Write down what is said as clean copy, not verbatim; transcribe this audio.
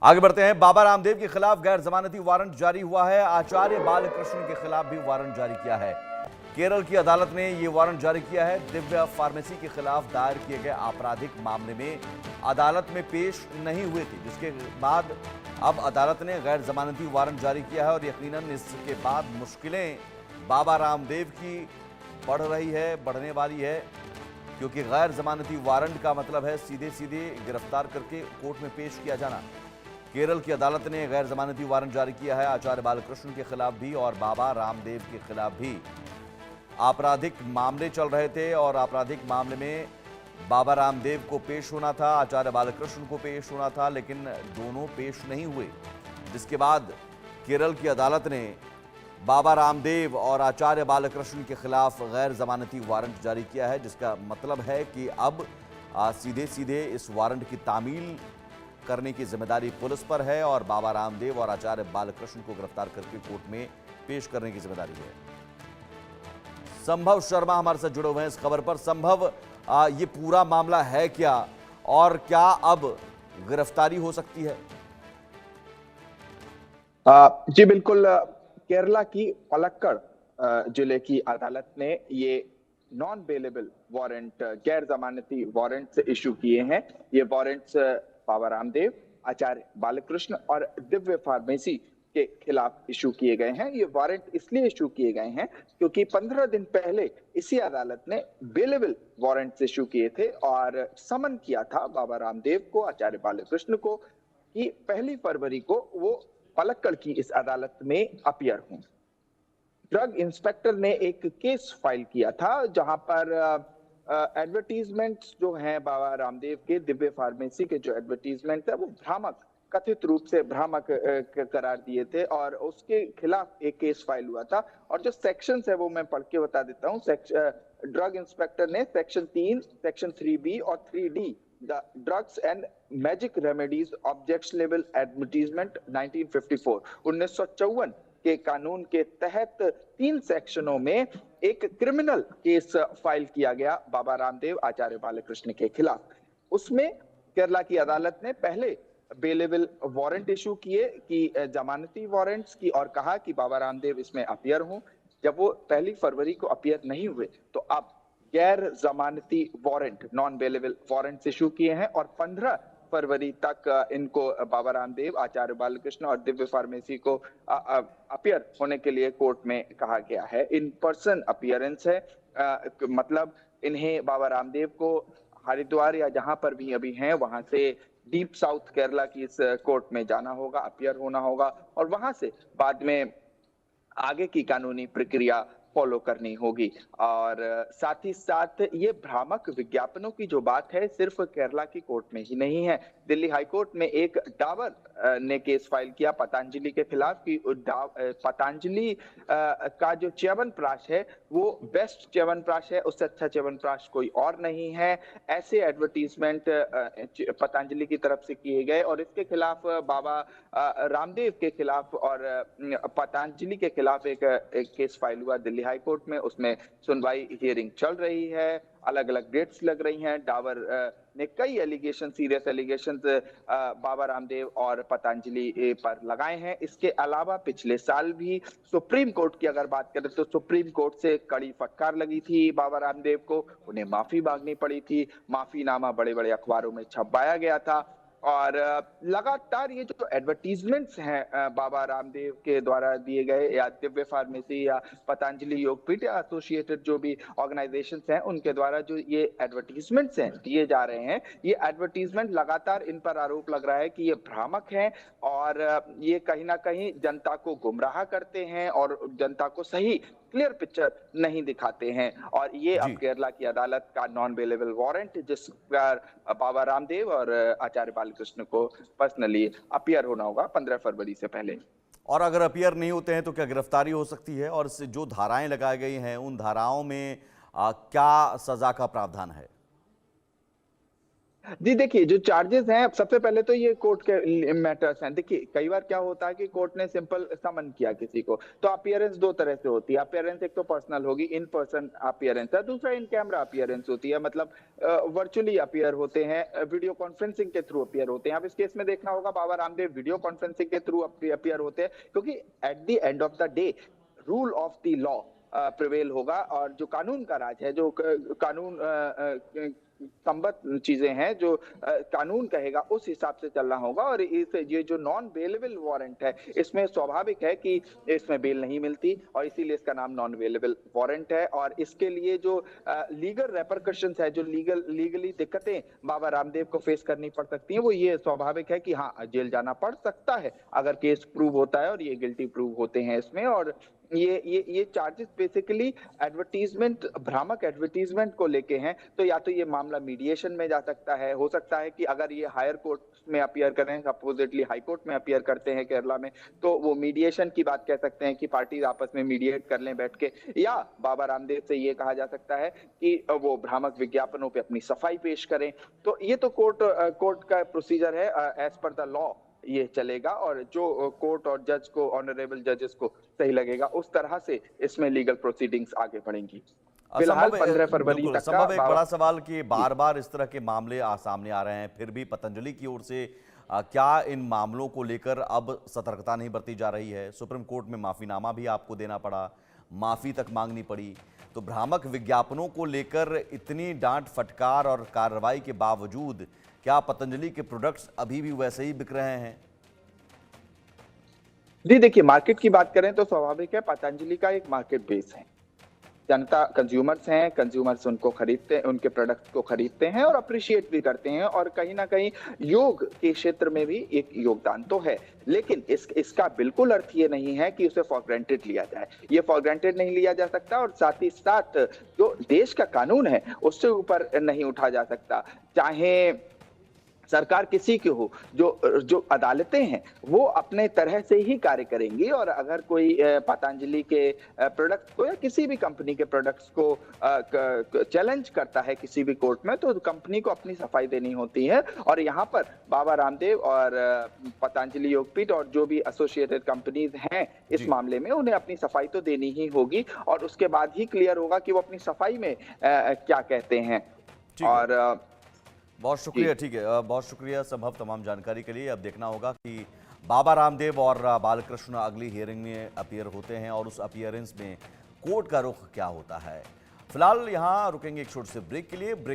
आगे बढ़ते हैं। बाबा रामदेव के खिलाफ गैर जमानती वारंट जारी हुआ है। आचार्य बालकृष्ण के खिलाफ भी वारंट जारी किया है। केरल की अदालत ने यह वारंट जारी किया है। दिव्या फार्मेसी के खिलाफ दायर किए गए आपराधिक मामले में अदालत में पेश नहीं हुए थे, जिसके बाद अब अदालत ने गैर जमानती वारंट जारी किया है और यकीनन इसके बाद मुश्किलें बाबा रामदेव की बढ़ने वाली है, क्योंकि गैर जमानती वारंट का मतलब है सीधे सीधे गिरफ्तार करके कोर्ट में पेश किया जाना। केरल की अदालत ने गैर जमानती वारंट जारी किया है। आचार्य बालकृष्ण के खिलाफ भी और बाबा रामदेव के खिलाफ भी आपराधिक मामले चल रहे थे और आपराधिक मामले में बाबा रामदेव को पेश होना था, आचार्य बालकृष्ण को पेश होना था, लेकिन दोनों पेश नहीं हुए, जिसके बाद केरल की अदालत ने बाबा रामदेव और आचार्य बालकृष्ण के खिलाफ गैर जमानती वारंट जारी किया है, जिसका मतलब है कि अब सीधे सीधे इस वारंट की तामील करने की जिम्मेदारी पुलिस पर है और बाबा रामदेव और आचार्य बालकृष्ण को गिरफ्तार करके कोर्ट में पेश करने की जिम्मेदारी है। संभव शर्मा हमारे साथ जुड़े हुए हैं इस खबर पर। संभव, ये पूरा मामला है क्या और क्या अब गिरफ्तारी हो सकती है? जी बिल्कुल। केरला की पलक्कड़ जिले की अदालत ने ये नॉन बेलेबल वारंट, गैर जमानती वारंट्स इशू किए हैं। ये वारंट्स बाबा रामदेव, आचार्य बालकृष्ण और दिव्य फार्मेसी के खिलाफ इशू किए गए हैं। ये वारंट इसलिए इशू किए गए हैं क्योंकि 15 दिन पहले इसी अदालत ने बेलेबल वारंट्स इशू किए थे और समन किया था बाबा रामदेव को, आचार्य बालकृष्ण को कि 1 फरवरी को वो पलक्कड़ की इस अदालत में अपीयर हों। ड्रग इंस्पेक्टर ने एक केस फाइल किया था जहां पर एडवर्टीजमेंट्स जो हैं बाबा रामदेव के, दिव्य फार्मेसी के जो एडवर्टीजमेंट है वो भ्रामक, कथित रूप से भ्रामक करार दिए थे और उसके खिलाफ एक केस फाइल हुआ था। और जो सेक्शंस है वो मैं पढ़ के बता देता हूँ। ड्रग इंस्पेक्टर ने सेक्शन 3, सेक्शन 3B और 3D the drugs and magic remedies objectionable advertisement 1954 के कानून के तहत 3 सेक्शनों में एक क्रिमिनल केस फाइल किया गया बाबा रामदेव, आचार्य बालकृष्ण के खिलाफ। उसमें केरला की अदालत ने पहले बेलेबल वारंट इशू किए कि जमानती वारंट्स की, और कहा कि बाबा रामदेव इसमें अपीयर हों। जब वो 1 फरवरी को अपीयर नहीं हुए तो अब गैर जमानती warrant, non bailable warrants issue किए हैं और 15 फरवरी तक इनको बाबा रामदेव, आचार्य बालकृष्ण और दिव्य फार्मेसी को अपीयर होने के लिए कोर्ट में कहा गया है। इन पर्सन अपीयरेंस है, मतलब इन्हें बाबा रामदेव को हरिद्वार या जहां पर भी अभी हैं वहां से डीप साउथ केरला की इस कोर्ट में जाना होगा, अपीयर होना होगा और वहां से बाद में आगे की कानूनी प्रक्रिया फॉलो करनी होगी। और साथ ही साथ ये भ्रामक विज्ञापनों की जो बात है सिर्फ केरला की कोर्ट में ही नहीं है। दिल्ली हाई कोर्ट में एक डाबर ने केस फाइल किया पतंजलि के खिलाफ कि पतंजलि का जो च्यवनप्राश है वो बेस्ट च्यवनप्राश है, उससे अच्छा च्यवनप्राश कोई और नहीं है। ऐसे एडवर्टीजमेंट पतंजलि की तरफ से किए गए और इसके खिलाफ बाबा रामदेव के खिलाफ और पतंजलि के खिलाफ एक केस फाइल हुआ दिल्ली हाई कोर्ट में। उसमें सुनवाई, हियरिंग चल रही है, अलग अलग डेट्स लग रही हैं। डाबर ने कई allegation, serious allegation Baba Ramdev और पतंजलि पर लगाए हैं। इसके अलावा पिछले साल भी सुप्रीम कोर्ट की अगर बात करें तो सुप्रीम कोर्ट से कड़ी फटकार लगी थी बाबा रामदेव को, उन्हें माफी मांगनी पड़ी थी। माफीनामा बड़े बड़े अखबारों में छपवाया गया था और लगातार ये जो एडवर्टीजमेंट्स हैं बाबा रामदेव के द्वारा दिए गए या दिव्य फार्मेसी या पतंजलि योगपीठ या एसोसिएटेड जो भी ऑर्गेनाइजेशंस हैं उनके द्वारा जो ये एडवर्टीजमेंट्स हैं दिए जा रहे हैं, ये एडवर्टीजमेंट लगातार इन पर आरोप लग रहा है कि ये भ्रामक हैं और ये कहीं ना कहीं जनता को गुमराह करते हैं और जनता को सही क्लियर पिक्चर नहीं दिखाते हैं। और ये अब केरला की अदालत का नॉन बेलेबल वारंट, जिस पर बाबा रामदेव और आचार्य बालकृष्ण को पर्सनली अपीयर होना होगा 15 फरवरी से पहले। और अगर अपीयर नहीं होते हैं तो क्या गिरफ्तारी हो सकती है? और जो धाराएं लगाई गई हैं उन धाराओं में क्या सजा का प्रावधान है? जी देखिए, जो चार्जेस हैं, सबसे पहले तो ये कोर्ट के मैटर्स हैं। देखिए, कई बार क्या होता है कि कोर्ट ने सिंपल समन किया किसी को, तो अपीयरेंस दो तरह से होती है। अपीयरेंस एक तो पर्सनल होगी, इन पर्सन अपीयरेंस है, दूसरा इन कैमरा अपीयरेंस होती है, मतलब वर्चुअली अपीयर होते हैं, वीडियो कॉन्फ्रेंसिंग के थ्रू अपीयर होते हैं। अब इस केस में देखना होगा, बाबा रामदेव वीडियो कॉन्फ्रेंसिंग के थ्रू अपीयर होते हैं, क्योंकि at the end of the day rule of the law prevail होगा, और जो कानून का राज है, जो कानून संबद्ध चीजें हैं, जो कानून कहेगा उस हिसाब से चलना होगा। और ये जो नॉन बेलेबल वारंट है, इसमें स्वाभाविक है कि इसमें बेल नहीं मिलती, और इसीलिए इसका नाम नॉन बेलेबल वारंट है। और इसके लिए जो लीगल रेपरकशंस है, जो लीगली दिक्कतें बाबा रामदेव को फेस करनी पड़ सकती हैं, वो ये स्वाभाविक है कि हाँ, जेल जाना पड़ सकता है अगर केस प्रूव होता है और ये गिल्टी प्रूव होते हैं इसमें। और ये चार्जेस बेसिकली एडवर्टीजमेंट, भ्रामक एडवर्टीजमेंट को लेके हैं। तो या तो ये मामला मीडिएशन में जा सकता है, हो सकता है कि अगर ये हायर कोर्ट में अपीयर करें, सपोजिटली हाई कोर्ट में अपीयर करते हैं केरला में, तो वो मीडिएशन की बात कह सकते हैं कि पार्टीज आपस में मीडिएट कर लें बैठ के। या बाबा रामदेव से ये कहा जा सकता है कि वो भ्रामक विज्ञापनों पे अपनी सफाई पेश करें। तो ये तो कोर्ट का प्रोसीजर है, एज पर द लॉ ये चलेगा, और जो कोर्ट और जज को, ऑनरेबल जजेस को सही लगेगा, उस तरह से इसमें लीगल प्रोसीडिंग्स आगे बढ़ेंगी। फिलहाल 15 फरवरी बिल्कुल तक संभव एक का बड़ा सवाल कि बार बार इस तरह के मामले सामने आ रहे हैं, फिर भी पतंजलि की ओर से क्या इन मामलों को लेकर अब सतर्कता नहीं बरती जा रही है? सुप्रीम कोर्ट में माफीनामा भी आपको देना पड़ा, माफी तक मांगनी पड़ी। तो भ्रामक विज्ञापनों को लेकर इतनी डांट फटकार और कार्रवाई के बावजूद क्या पतंजलि के प्रोडक्ट्स अभी भी वैसे ही बिक रहे हैं? जी देखिए, मार्केट की बात करें तो स्वाभाविक है, पतंजलि का एक मार्केट बेस है। जनता, कंज्यूमर्स हैं, कंज्यूमर्स उनको खरीदते हैं, उनके प्रोडक्ट्स को खरीदते हैं और अप्रिशिएट भी करते हैं, और कहीं ना कहीं योग के क्षेत्र में भी एक योगदान तो है। लेकिन इसका बिल्कुल अर्थ ये नहीं है कि उसे फॉर ग्रांटेड लिया जाए। ये फॉर ग्रांटेड नहीं लिया जा सकता, और साथ ही साथ जो देश का कानून है उससे ऊपर नहीं उठा जा सकता। चाहे सरकार किसी की हो, जो अदालतें हैं वो अपने तरह से ही कार्य करेंगी, और अगर कोई पतंजलि के प्रोडक्ट्स को या किसी भी कंपनी के प्रोडक्ट्स को चैलेंज करता है किसी भी कोर्ट में, तो कंपनी को अपनी सफाई देनी होती है। और यहाँ पर बाबा रामदेव और पतंजलि योगपीठ और जो भी एसोसिएटेड कंपनीज हैं इस मामले में, उन्हें अपनी सफाई तो देनी ही होगी, और उसके बाद ही क्लियर होगा कि वो अपनी सफाई में क्या कहते हैं। और बहुत शुक्रिया। ठीक है, बहुत शुक्रिया संभव तमाम जानकारी के लिए। अब देखना होगा कि बाबा रामदेव और बालकृष्ण अगली हियरिंग में अपीयर होते हैं और उस अपीयरेंस में कोर्ट का रुख क्या होता है। फिलहाल यहाँ रुकेंगे एक छोटे से ब्रेक के लिए। ब्रेक